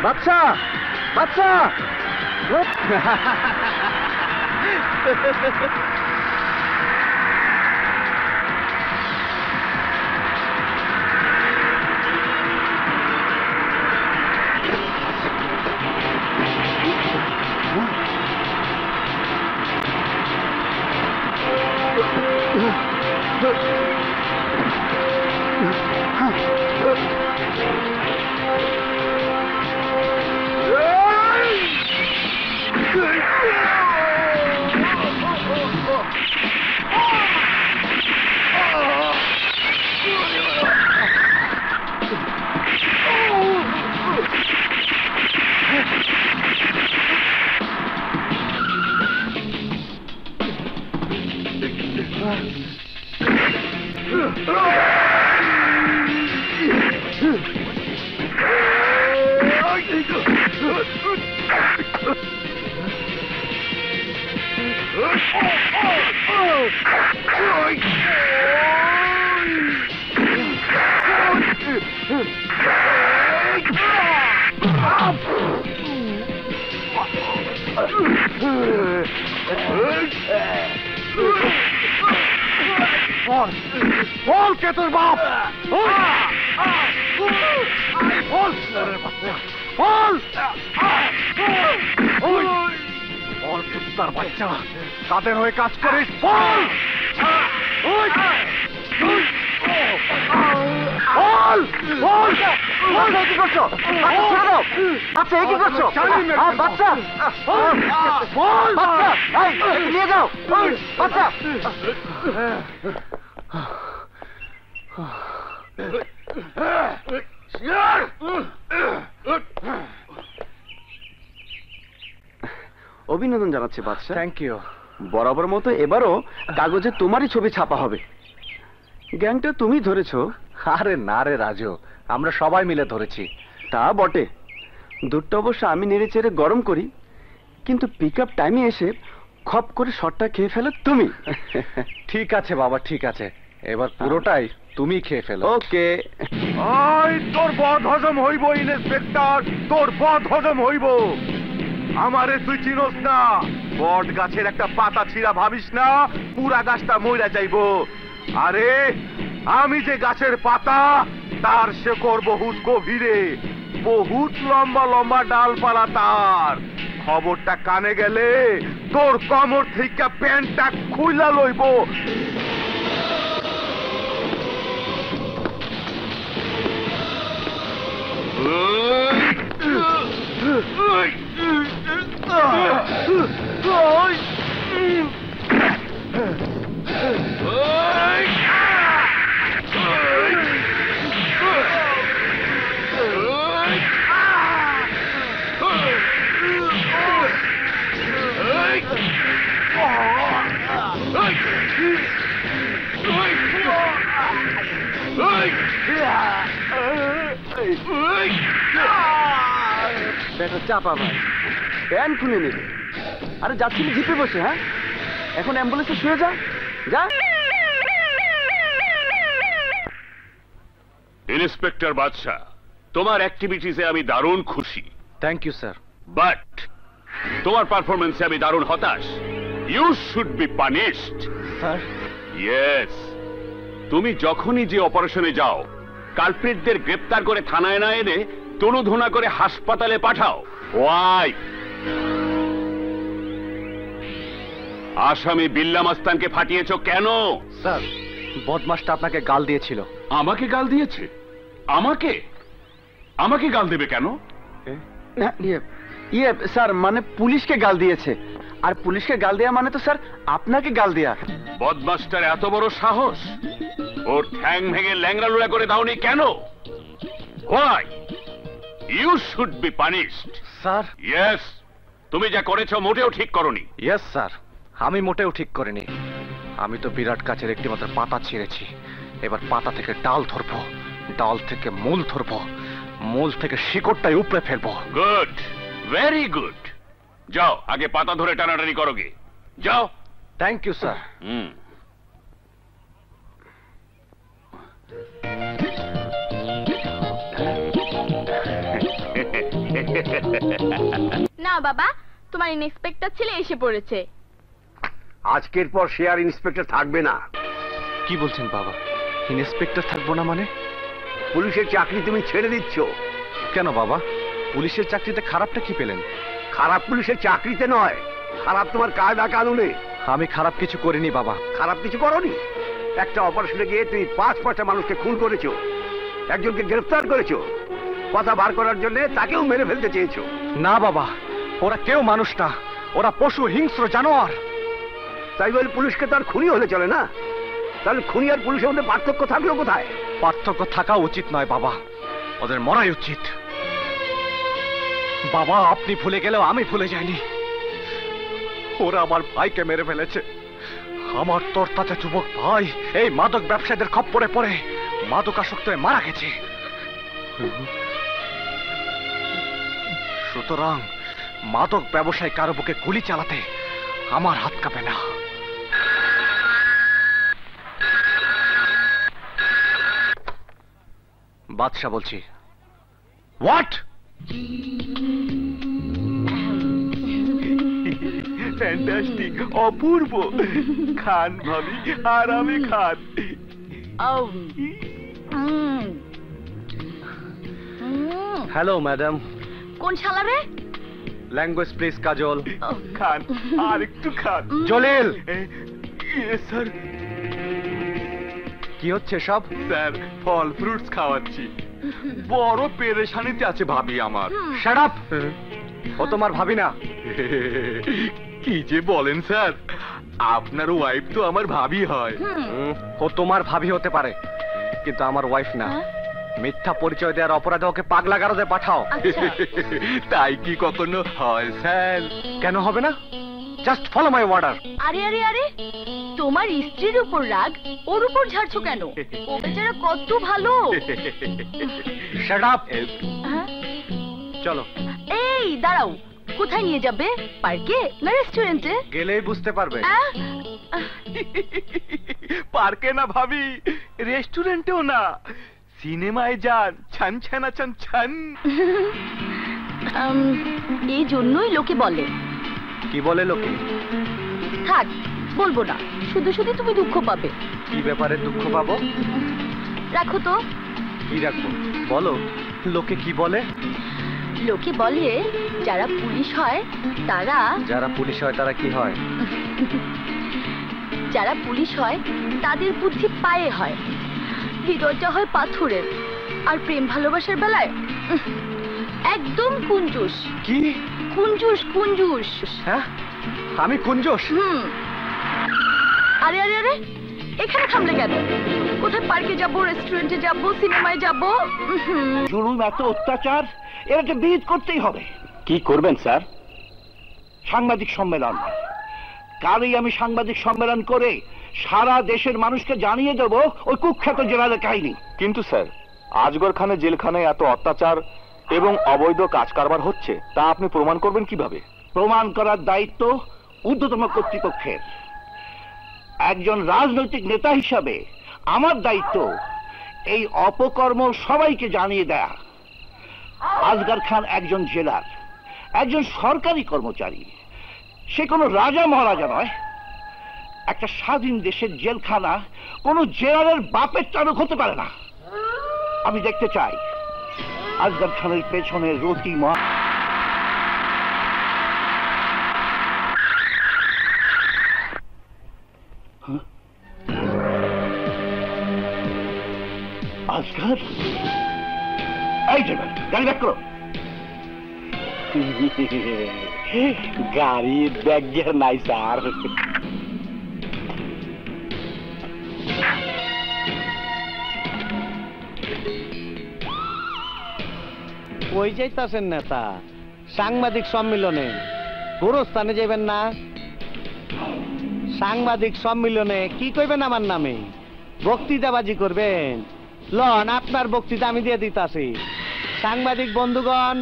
বাচ্চা বাচ্চা বল কে তোর বাপ? বল কুত্তার বাচ্চা, কাদের হয়ে কাজ করিস? বল কি করছো? আচ্ছা কি করছো? বাচ্চা নিয়ে যাও বাচ্চা। অভিনন্দন জানাচ্ছি বাদশা। Thank you. বরাবর মতো এবারও কাগজে তোমারই ছবি ছাপা হবে। গ্যাংটা তুমি ধরেছো? আরে না রে রাজু, আমরা সবাই মিলে ধরেছি। তা বটে, দুধটা অবশ্য আমি নেড়ে চেড়ে গরম করি, কিন্তু পিক আপ টাইমে এসে খপ করে শটটা খেয়ে ফেলো তুমি। ঠিক আছে বাবা, ঠিক আছে, এবার পুরোটাই তুমি খেয়ে ফেলো। ওকে। তোর বদ হজম হইব ইন্সপেক্টর, তোর বদ হজম হইব। আমারে তুই চিনোস না, বট গাছের একটা পাতা ছিঁড়া ভাবিস না পুরা গাছটা মইরা যাইব। আরে আমি যে গাছের পাতা, তার শেকড় বহুত গভীরে, বহুত লম্বা লম্বা ডালপালা তার। খবরটা কানে গেলে তোর কোমর থেকে প্যান্টটা খুইলা লইব। বেটা চাপা ভাই, প্যান্ট খুলে নেবে। আরে যাচ্ছিলি জিপে বসে? হ্যাঁ, এখন অ্যাম্বুলেন্সে শুয়ে যা যা। ইন্সপেক্টর বাদশা, তোমার অ্যাক্টিভিটিসে আমি দারুণ খুশি। Thank you sir. বাট তোমার পারফরমেন্সে আমি দারুণ হতাশ। You should be punished. Sir? Yes. তুমি যখনই যে অপারেশনে যাও, কালপ্রিটদের গ্রেপ্তার করে থানায় না এনে তনুধনা করে হাসপাতালে পাঠাও। ওয়াই? আসামি বিল্লা মাস্তানকে ফাটিয়েছ কেন? স্যার, বদমাসটা আপনাকে গাল দিয়েছিল। আমাকে গাল দিয়েছে? আমাকে আমাকে গাল দেবে কেন? ইয়ে স্যার, মানে পুলিশকে গাল দিয়েছে। আর পুলিশকে গাল দেয়া মানে তো স্যার আপনাকে গাল দেয়া। বদমাসটার এত বড় সাহস, ওর ঠ্যাং ভেঙে ল্যাংড়া লুড়া করে দাওনি কেন? Why? You should be punished. Sir? Yes. তুমি যা করেছো মোটেও ঠিক করনি। ইয়েস স্যার, আমি মোটেও ঠিক করিনি। আমি তো বিরাট গাছের একটি মাত্র পাতা ছিঁড়েছি, এবার পাতা থেকে ডাল ধরবো, ডাল থেকে মূল ধরবো, মূল থেকে শিকড়টাই উপড়ে ফেলবো। Good, very good. যাও আগে পাতা ধরে টানাটানি করো গে, যাও। Thank you sir. না বাবা, তোমার ইন্সপেক্টর ছেলে এসে পড়েছে। আজকের পর সে আর ইন্সপেক্টর থাকবে না। কি বলছেন বাবা? ইন্সপেক্টর থাকবো না মানে? পুলিশের চাকরি তুমি ছেড়ে দিচ্ছ। কেন বাবা, পুলিশের চাকরিতে খারাপটা কি পেলেন? খারাপ পুলিশের চাকরিতে নয়, খারাপ তোমার কায়দা কানুনে। আমি খারাপ কিছু করিনি বাবা। খারাপ কিছু করনি? একটা অপারেশনে গিয়ে তুমি 5-5টা মানুষকে খুন করেছো, একজনকে গ্রেফতার করেছো, কথা বার করার জন্য তাকেও মেরে ফেলতে চেয়েছো। না বাবা, ওরা কেউ মানুষ না, ওরা পশু, হিংস্র জানোয়ার। তাই বলে পুলিশকে তো আর খুনি হলে চলে না। তাহলে খুনি আর পুলিশের মধ্যে পার্থক্য থাকলো কোথায়? পার্থক্য থাকা উচিত নয় বাবা, ওদের মরাই উচিত। বাবা, আপনি ভুলে গেলেও আমি ভুলে যাইনি। ওরা আমার ভাইকে মেরে ফেলেছে। আমার তরতাজা যুবক ভাই এই মাদক ব্যবসায়ীদের খপ্পরে পড়ে মাদকাসক্ত হয়ে মারা গেছে। সুতরাং মাদক ব্যবসায়ী কারো বুকে গুলি চালাতে আমার হাত কাঁপে না। বাদশা বলছি। হোয়াট? ফ্যান্টাস্টিক, অপূর্ব। খান ভাবি, আরামে খান। Hello madam. কোন শালা রে? ল্যাঙ্গুয়েজ প্লিজ কাজল। খান, আর একটু খান। জলিল। স্যার। কি হচ্ছে সব? স্যার, ফল ফ্রুটস খাওয়াচ্ছি। বড় পেরেশানিতে আছে ভাবি আমার। Shut up. ও তোমার ভাবি না। কি যে বলেন স্যার, আপনার ওয়াইফ তো আমার ভাবি হয়। ও তোমার ভাবি হতে পারে, কিন্তু আমার ওয়াইফ না। মিথ্যা পরিচয় দেওয়ার অপরাধে ওকে পাগলা গারদে পাঠাও। তাই কি কখনো হয় স্যার? কেন হবে না? Just follow my order. আরে আরে আরে, তোমার স্ত্রীর উপর রাগ, ওর উপর ঝাড়ছো কেন? ও বেচারা কত ভালো। Shut up. চলো। এই দাঁড়াও, কোথায় নিয়ে যাবে? পার্কে না রেস্টুরেন্টে? গেলেই বুঝতে পারবে। পার্কে না ভাবি, রেস্টুরেন্টেও না, সিনেমায় যান। ছান ছানা ছান ছান। এই জন্যই লোকে বলে। কি বলে লোকে? থাক, বলবো না, শুধু শুধু তুমি দুঃখ পাবে। কি ব্যাপারে দুঃখ পাবো? রাখো তো। কি রাখবো বলো? লোকে কি বলে? লোকে বলে যারা পুলিশ হয় তারা। যারা পুলিশ হয় তারা কি হয়? যারা পুলিশ হয় তাদের বুদ্ধি পায়ে হয়, হৃদয়টা হয় পাথরের, আর প্রেম ভালোবাসার বেলায় একদম কুঞ্জুস। কি? কুঞ্জুস কুঞ্জুস। হ্যাঁ, আমি কুঞ্জুস? আরে আরে আরে, এখানে থামলে কেন? কোথায় পার্কে যাব, রেস্টুরেন্টে যাব, সিনেমায় যাব? জুলুম, এত অত্যাচার, এটাকে বিরোধ করতেই হবে। কি করবেন স্যার? সাংবাদিক সম্মেলন। কালই আমি সাংবাদিক সম্মেলন করে সারা দেশের মানুষকে জানিয়ে দেব ওই কুখ্যাত জেলারের কাহিনী। কিন্তু স্যার, আজগর খানের জেলখানায় এত অত্যাচার এবং অবৈধ কাজ কারবার হচ্ছে, তা আপনি প্রমাণ করবেন কিভাবে? প্রমাণ করার দায়িত্ব ঊর্ধ্বতম কর্তৃপক্ষের। একজন রাজনৈতিক নেতা হিসাবে আমার দায়িত্ব এই অপকর্ম সবাইকে জানিয়ে দেয়া। আজগর খান একজন জেলার, একজন সরকারি কর্মচারী। সে কোনো রাজা মহারাজা নয়। একটা স্বাধীন দেশের জেলখানা কোনো জেলারের বাপের চালক হতে পারে না। আমি দেখতে চাই আজগর খানের পেছনে রতি মা। আজগর, এই ড্রাইভার, গাড়ি ব্যাক করো। গাড়ির ব্যাগ গিয়ার নাই স্যার। ওই যাইতাছেন নেতা সাংবাদিক সম্মেলনে, গোরস্থানে যাবেন না? সাংবাদিক সম্মেলনে কি কইবেন আমার নামে? বক্তৃতাবাজি করবেন? লন, আপনার বক্তৃতা আমি দিয়ে দিতাছি। সাংবাদিক বন্ধুগণ,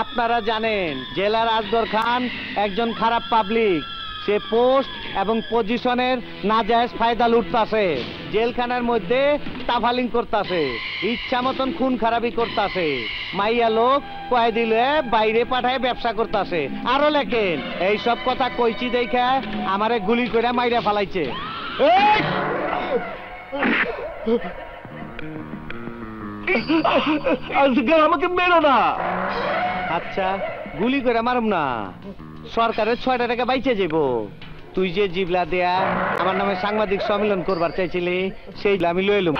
আপনারা জানেন জেলার আসগর খান একজন খারাপ পাবলিক। সে পোস্ট এবং পজিশনের নাজায়েজ ফায়দা লুটতাছে, জেলখানার মধ্যে তাফালিং করতাছে, ইচ্ছা মতন খুন খারাপি করতাছে, মাইয়া লোক কয় দিলে বাইরে পাঠায় ব্যবসা করতাছে। আরো লেখেন, এইসব কথা কইছি দেখা আমারে গুলি করে মাইরা ফালাইছে। আজকাল আমাকে মেরো না। আচ্ছা, গুলি করে মারুম না, সরকারের 6টা টাকা বাইচে যাব। তুই যে জিবলা দেয়া আমার নামে সাংবাদিক সম্মেলন করবার চাইছিলি, সেইগুলা আমি লই এলুম।